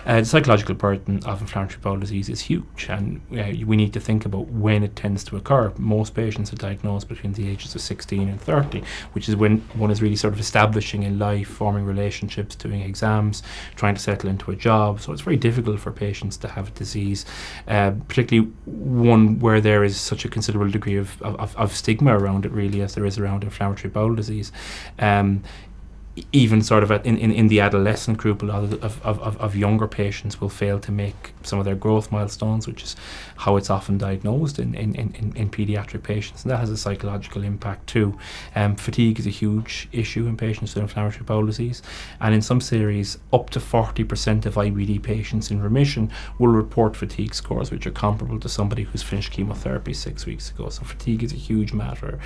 The psychological burden of inflammatory bowel disease is huge, and we need to think about when it tends to occur. Most patients are diagnosed between the ages of 16 and 30, which is when one is really sort of establishing in life, forming relationships, doing exams, trying to settle into a job. So it's very difficult for patients to have a disease, particularly one where there is such a considerable degree of stigma around it, really, as there is around inflammatory bowel disease. Even sort of in the adolescent group, a lot of younger patients will fail to make some of their growth milestones, which is how it's often diagnosed in paediatric patients, and that has a psychological impact too. Fatigue is a huge issue in patients with inflammatory bowel disease, and in some series up to 40% of IBD patients in remission will report fatigue scores which are comparable to somebody who's finished chemotherapy 6 weeks ago. So fatigue is a huge matter.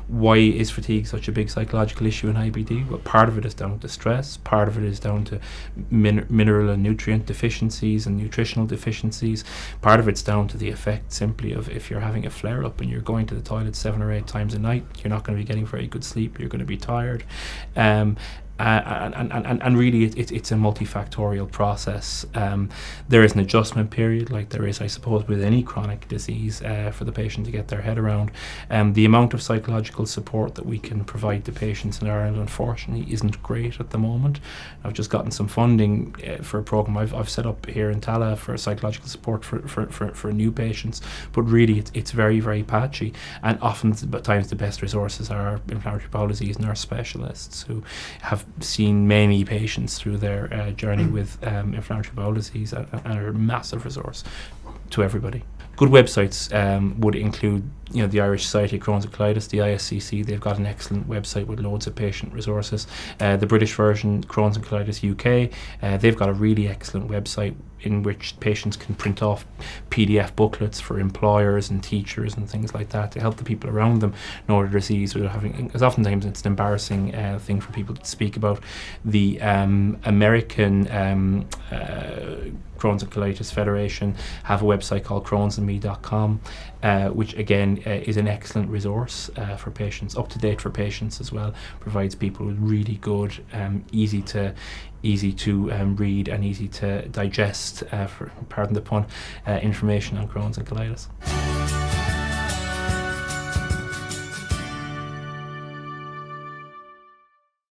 Why is fatigue such a big psychological issue in IBD? Well, part of it is down to stress, part of it is down to mineral and nutrient deficiencies and nutritional deficiencies. Part of it's down to the effect simply of if you're having a flare-up and you're going to the toilet 7 or 8 times a night, you're not going to be getting very good sleep, you're going to be tired. And really it's a multifactorial process. There is an adjustment period, like there is, I suppose, with any chronic disease, for the patient to get their head around. The amount of psychological support that we can provide to patients in Ireland, unfortunately, isn't great at the moment. I've just gotten some funding for a program I've set up here in Tallaght for psychological support for new patients, but really it's very, very patchy, and oftentimes the best resources are inflammatory bowel disease nurse specialists who have seen many patients through their journey with inflammatory bowel disease, and are a massive resource to everybody. Good websites would include, the Irish Society of Crohn's and Colitis, the ISCC. They've got an excellent website with loads of patient resources. The British version, Crohn's and Colitis UK, they've got a really excellent website in which patients can print off PDF booklets for employers and teachers and things like that to help the people around them know their disease without having, because oftentimes it's an embarrassing thing for people to speak about. The American Crohn's and Colitis Federation have a website called crohnsandme.com, which again is an excellent resource for patients, up to date for patients as well, provides people with really good, easy to read and easy to digest, pardon the pun, information on Crohn's and colitis.